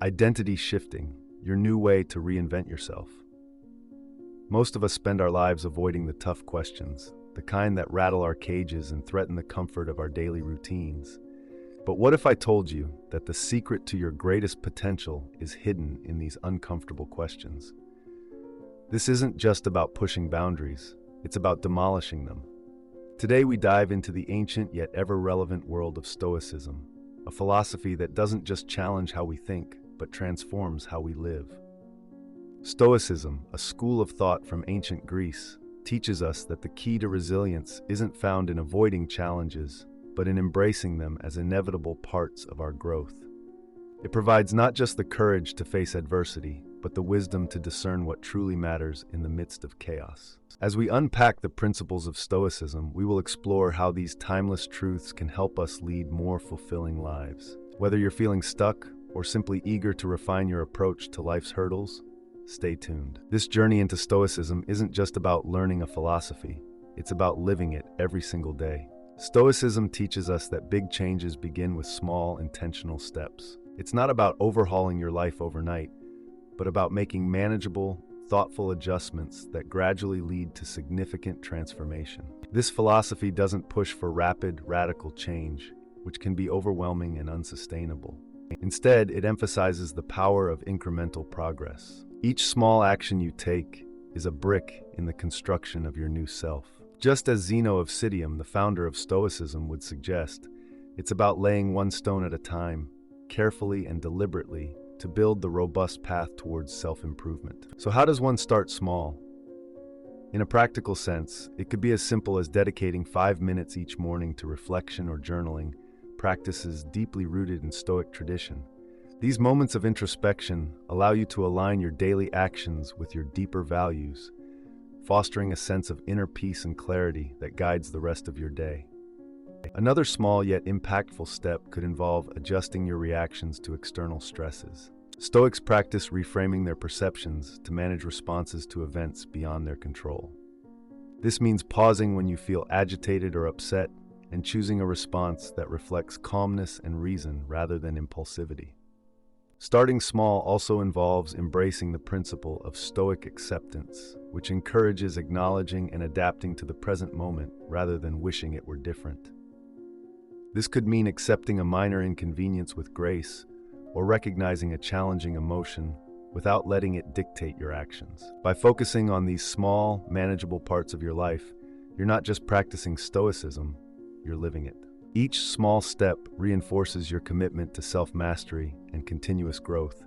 Identity shifting, your new way to reinvent yourself. Most of us spend our lives avoiding the tough questions, the kind that rattle our cages and threaten the comfort of our daily routines. But what if I told you that the secret to your greatest potential is hidden in these uncomfortable questions? This isn't just about pushing boundaries, it's about demolishing them. Today we dive into the ancient yet ever-relevant world of Stoicism, a philosophy that doesn't just challenge how we think, but transforms how we live. Stoicism, a school of thought from ancient Greece, teaches us that the key to resilience isn't found in avoiding challenges, but in embracing them as inevitable parts of our growth. It provides not just the courage to face adversity, but the wisdom to discern what truly matters in the midst of chaos. As we unpack the principles of Stoicism, we will explore how these timeless truths can help us lead more fulfilling lives. Whether you're feeling stuck or simply eager to refine your approach to life's hurdles, stay tuned. This journey into Stoicism isn't just about learning a philosophy, it's about living it every single day. Stoicism teaches us that big changes begin with small, intentional steps. It's not about overhauling your life overnight, but about making manageable, thoughtful adjustments that gradually lead to significant transformation. This philosophy doesn't push for rapid, radical change, which can be overwhelming and unsustainable. Instead, it emphasizes the power of incremental progress. Each small action you take is a brick in the construction of your new self. Just as Zeno of Citium, the founder of Stoicism, would suggest, it's about laying one stone at a time, carefully and deliberately, to build the robust path towards self-improvement. So how does one start small? In a practical sense, it could be as simple as dedicating 5 minutes each morning to reflection or journaling, practices deeply rooted in Stoic tradition. These moments of introspection allow you to align your daily actions with your deeper values, fostering a sense of inner peace and clarity that guides the rest of your day. Another small yet impactful step could involve adjusting your reactions to external stresses. Stoics practice reframing their perceptions to manage responses to events beyond their control. This means pausing when you feel agitated or upset and choosing a response that reflects calmness and reason rather than impulsivity. Starting small also involves embracing the principle of Stoic acceptance, which encourages acknowledging and adapting to the present moment rather than wishing it were different. This could mean accepting a minor inconvenience with grace, or recognizing a challenging emotion without letting it dictate your actions. By focusing on these small, manageable parts of your life, you're not just practicing Stoicism, you're living it. Each small step reinforces your commitment to self-mastery and continuous growth,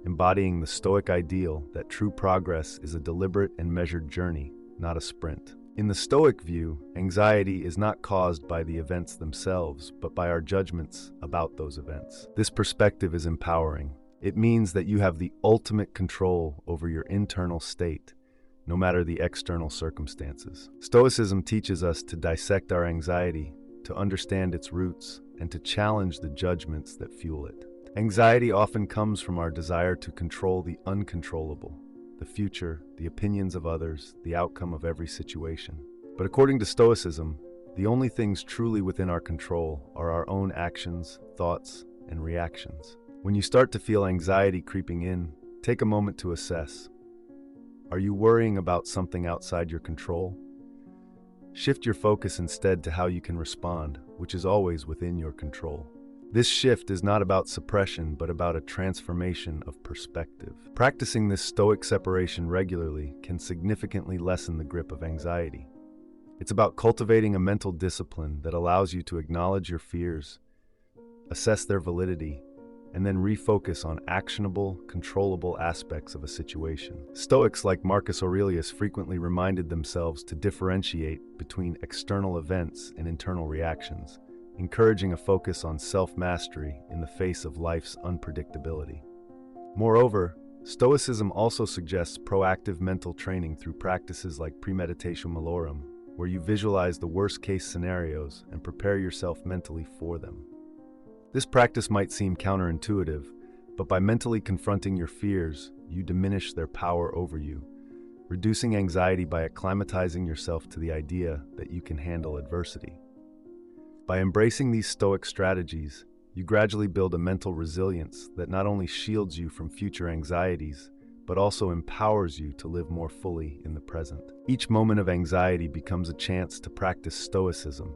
embodying the Stoic ideal that true progress is a deliberate and measured journey, not a sprint. In the Stoic view, anxiety is not caused by the events themselves, but by our judgments about those events. This perspective is empowering. It means that you have the ultimate control over your internal state, no matter the external circumstances. Stoicism teaches us to dissect our anxiety, to understand its roots, and to challenge the judgments that fuel it. Anxiety often comes from our desire to control the uncontrollable, the future, the opinions of others, the outcome of every situation. But according to Stoicism, the only things truly within our control are our own actions, thoughts, and reactions. When you start to feel anxiety creeping in, take a moment to assess. Are you worrying about something outside your control? Shift your focus instead to how you can respond, which is always within your control. This shift is not about suppression, but about a transformation of perspective. Practicing this Stoic separation regularly can significantly lessen the grip of anxiety. It's about cultivating a mental discipline that allows you to acknowledge your fears, assess their validity, and then refocus on actionable, controllable aspects of a situation. Stoics like Marcus Aurelius frequently reminded themselves to differentiate between external events and internal reactions, encouraging a focus on self-mastery in the face of life's unpredictability. Moreover, Stoicism also suggests proactive mental training through practices like premeditatio malorum, where you visualize the worst-case scenarios and prepare yourself mentally for them. This practice might seem counterintuitive, but by mentally confronting your fears, you diminish their power over you, reducing anxiety by acclimatizing yourself to the idea that you can handle adversity. By embracing these Stoic strategies, you gradually build a mental resilience that not only shields you from future anxieties, but also empowers you to live more fully in the present. Each moment of anxiety becomes a chance to practice Stoicism,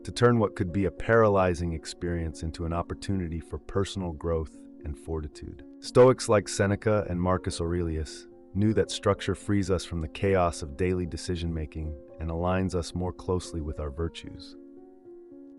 to turn what could be a paralyzing experience into an opportunity for personal growth and fortitude. Stoics like Seneca and Marcus Aurelius knew that structure frees us from the chaos of daily decision-making and aligns us more closely with our virtues.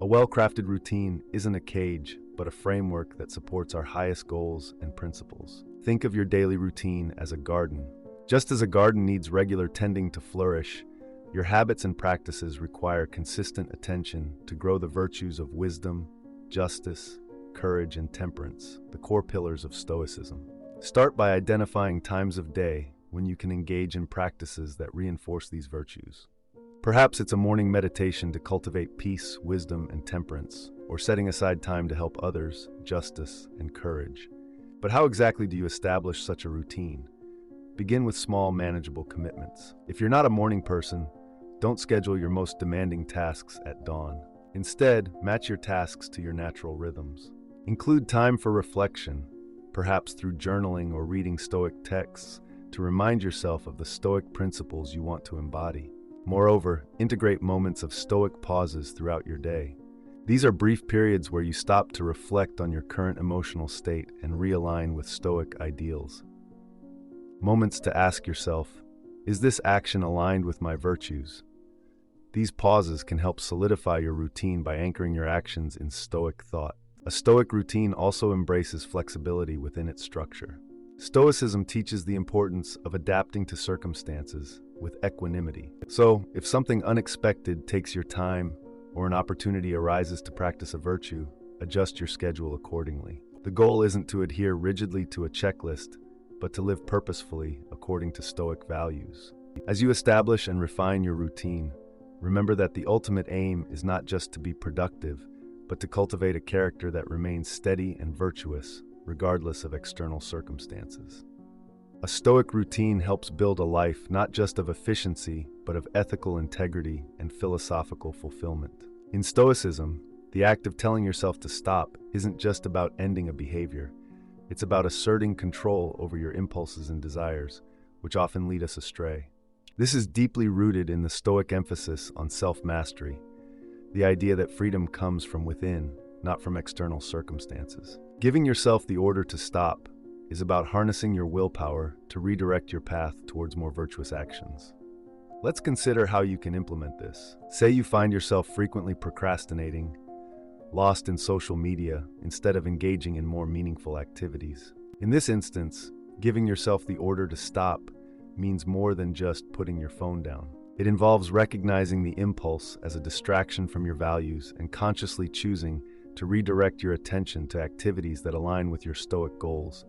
A well-crafted routine isn't a cage, but a framework that supports our highest goals and principles. Think of your daily routine as a garden. Just as a garden needs regular tending to flourish, your habits and practices require consistent attention to grow the virtues of wisdom, justice, courage, and temperance, the core pillars of Stoicism. Start by identifying times of day when you can engage in practices that reinforce these virtues. Perhaps it's a morning meditation to cultivate peace, wisdom, and temperance, or setting aside time to help others, justice, and courage. But how exactly do you establish such a routine? Begin with small, manageable commitments. If you're not a morning person, don't schedule your most demanding tasks at dawn. Instead, match your tasks to your natural rhythms. Include time for reflection, perhaps through journaling or reading Stoic texts, to remind yourself of the Stoic principles you want to embody. Moreover, integrate moments of Stoic pauses throughout your day. These are brief periods where you stop to reflect on your current emotional state and realign with Stoic ideals. Moments to ask yourself, is this action aligned with my virtues? These pauses can help solidify your routine by anchoring your actions in Stoic thought. A Stoic routine also embraces flexibility within its structure. Stoicism teaches the importance of adapting to circumstances with equanimity. So, if something unexpected takes your time or an opportunity arises to practice a virtue, adjust your schedule accordingly. The goal isn't to adhere rigidly to a checklist, but to live purposefully according to Stoic values. As you establish and refine your routine, remember that the ultimate aim is not just to be productive, but to cultivate a character that remains steady and virtuous, regardless of external circumstances. A Stoic routine helps build a life not just of efficiency, but of ethical integrity and philosophical fulfillment. In Stoicism, the act of telling yourself to stop isn't just about ending a behavior. It's about asserting control over your impulses and desires, which often lead us astray. This is deeply rooted in the Stoic emphasis on self-mastery, the idea that freedom comes from within, not from external circumstances. Giving yourself the order to stop is about harnessing your willpower to redirect your path towards more virtuous actions. Let's consider how you can implement this. Say you find yourself frequently procrastinating, lost in social media instead of engaging in more meaningful activities. In this instance, giving yourself the order to stop means more than just putting your phone down. It involves recognizing the impulse as a distraction from your values and consciously choosing to redirect your attention to activities that align with your Stoic goals,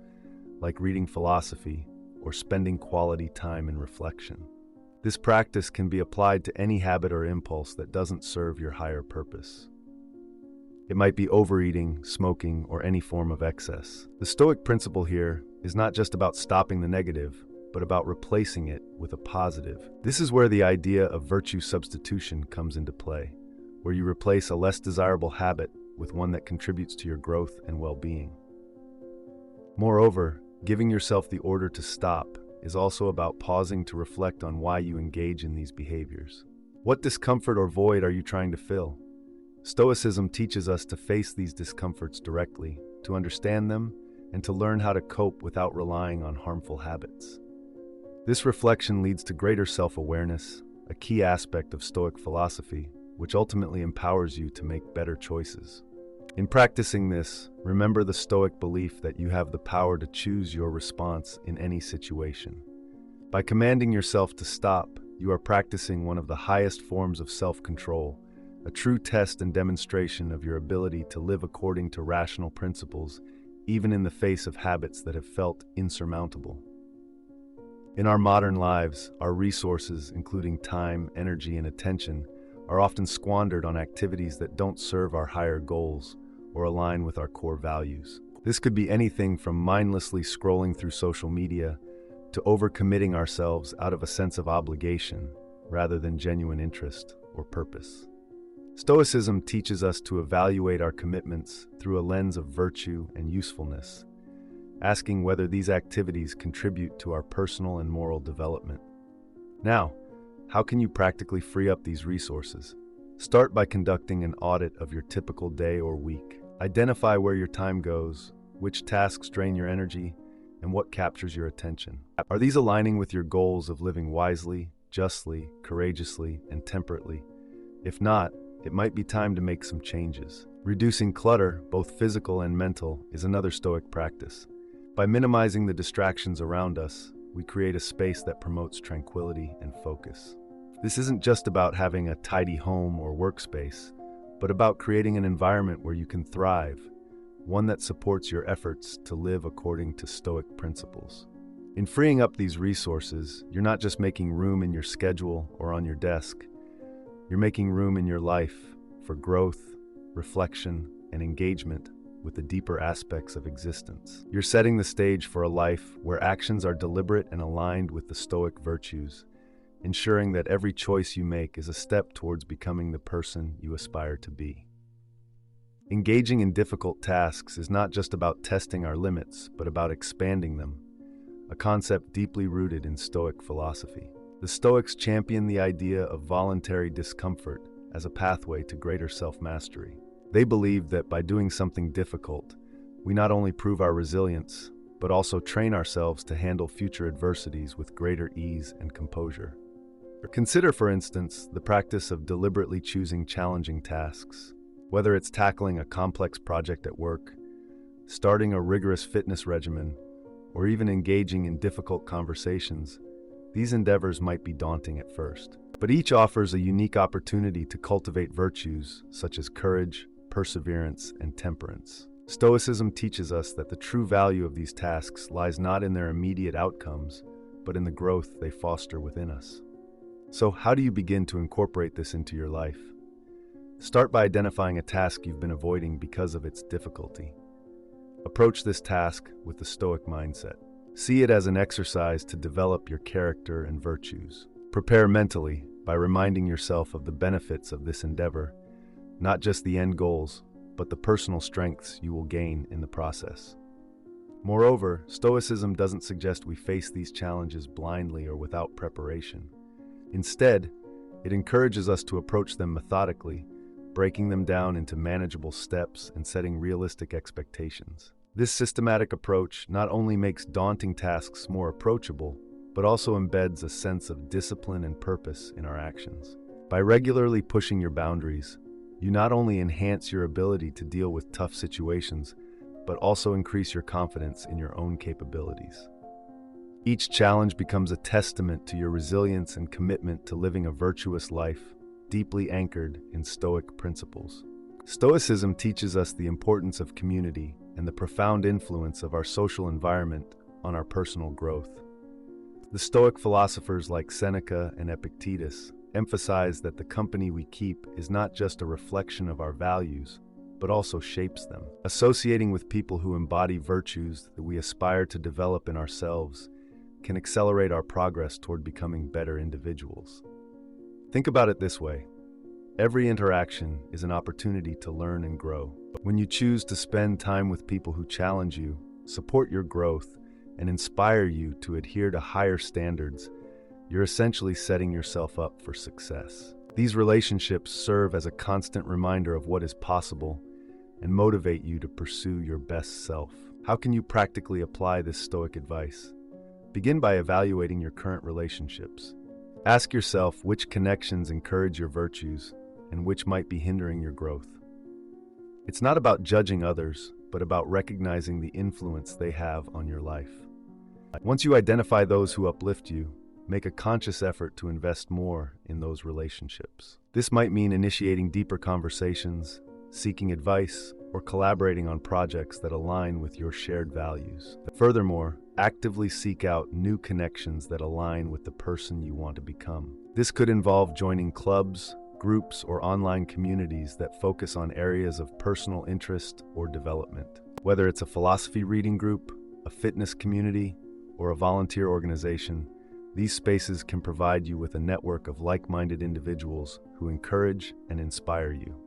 like reading philosophy or spending quality time in reflection. This practice can be applied to any habit or impulse that doesn't serve your higher purpose. It might be overeating, smoking, or any form of excess. The Stoic principle here is not just about stopping the negative, but about replacing it with a positive. This is where the idea of virtue substitution comes into play, where you replace a less desirable habit with one that contributes to your growth and well-being. Moreover, giving yourself the order to stop is also about pausing to reflect on why you engage in these behaviors. What discomfort or void are you trying to fill? Stoicism teaches us to face these discomforts directly, to understand them, and to learn how to cope without relying on harmful habits. This reflection leads to greater self-awareness, a key aspect of Stoic philosophy, which ultimately empowers you to make better choices. In practicing this, remember the Stoic belief that you have the power to choose your response in any situation. By commanding yourself to stop, you are practicing one of the highest forms of self-control, a true test and demonstration of your ability to live according to rational principles, even in the face of habits that have felt insurmountable. In our modern lives, our resources, including time, energy, and attention, are often squandered on activities that don't serve our higher goals or align with our core values. This could be anything from mindlessly scrolling through social media to overcommitting ourselves out of a sense of obligation rather than genuine interest or purpose. Stoicism teaches us to evaluate our commitments through a lens of virtue and usefulness, asking whether these activities contribute to our personal and moral development. Now, how can you practically free up these resources? Start by conducting an audit of your typical day or week. Identify where your time goes, which tasks drain your energy, and what captures your attention. Are these aligning with your goals of living wisely, justly, courageously, and temperately? If not, it might be time to make some changes. Reducing clutter, both physical and mental, is another Stoic practice. By minimizing the distractions around us, we create a space that promotes tranquility and focus. This isn't just about having a tidy home or workspace, but about creating an environment where you can thrive, one that supports your efforts to live according to Stoic principles. In freeing up these resources, you're not just making room in your schedule or on your desk. You're making room in your life for growth, reflection, and engagement with the deeper aspects of existence. You're setting the stage for a life where actions are deliberate and aligned with the Stoic virtues, ensuring that every choice you make is a step towards becoming the person you aspire to be. Engaging in difficult tasks is not just about testing our limits, but about expanding them, a concept deeply rooted in Stoic philosophy. The Stoics champion the idea of voluntary discomfort as a pathway to greater self-mastery. They believe that by doing something difficult, we not only prove our resilience, but also train ourselves to handle future adversities with greater ease and composure. Consider, for instance, the practice of deliberately choosing challenging tasks. Whether it's tackling a complex project at work, starting a rigorous fitness regimen, or even engaging in difficult conversations, these endeavors might be daunting at first. But each offers a unique opportunity to cultivate virtues such as courage, perseverance, and temperance. Stoicism teaches us that the true value of these tasks lies not in their immediate outcomes, but in the growth they foster within us. So, how do you begin to incorporate this into your life? Start by identifying a task you've been avoiding because of its difficulty. Approach this task with the Stoic mindset. See it as an exercise to develop your character and virtues. Prepare mentally by reminding yourself of the benefits of this endeavor, not just the end goals, but the personal strengths you will gain in the process. Moreover, Stoicism doesn't suggest we face these challenges blindly or without preparation. Instead, it encourages us to approach them methodically, breaking them down into manageable steps and setting realistic expectations. This systematic approach not only makes daunting tasks more approachable, but also embeds a sense of discipline and purpose in our actions. By regularly pushing your boundaries, you not only enhance your ability to deal with tough situations, but also increase your confidence in your own capabilities. Each challenge becomes a testament to your resilience and commitment to living a virtuous life, deeply anchored in Stoic principles. Stoicism teaches us the importance of community and the profound influence of our social environment on our personal growth. The Stoic philosophers like Seneca and Epictetus emphasize that the company we keep is not just a reflection of our values, but also shapes them. Associating with people who embody virtues that we aspire to develop in ourselves can accelerate our progress toward becoming better individuals. Think about it this way. Every interaction is an opportunity to learn and grow. When you choose to spend time with people who challenge you, support your growth, and inspire you to adhere to higher standards, you're essentially setting yourself up for success. These relationships serve as a constant reminder of what is possible and motivate you to pursue your best self. How can you practically apply this Stoic advice? Begin by evaluating your current relationships. Ask yourself which connections encourage your virtues and which might be hindering your growth. It's not about judging others, but about recognizing the influence they have on your life. Once you identify those who uplift you, make a conscious effort to invest more in those relationships. This might mean initiating deeper conversations, seeking advice, or collaborating on projects that align with your shared values. Furthermore, actively seek out new connections that align with the person you want to become. This could involve joining clubs, groups, or online communities that focus on areas of personal interest or development. Whether it's a philosophy reading group, a fitness community, or a volunteer organization, These spaces can provide you with a network of like-minded individuals who encourage and inspire you.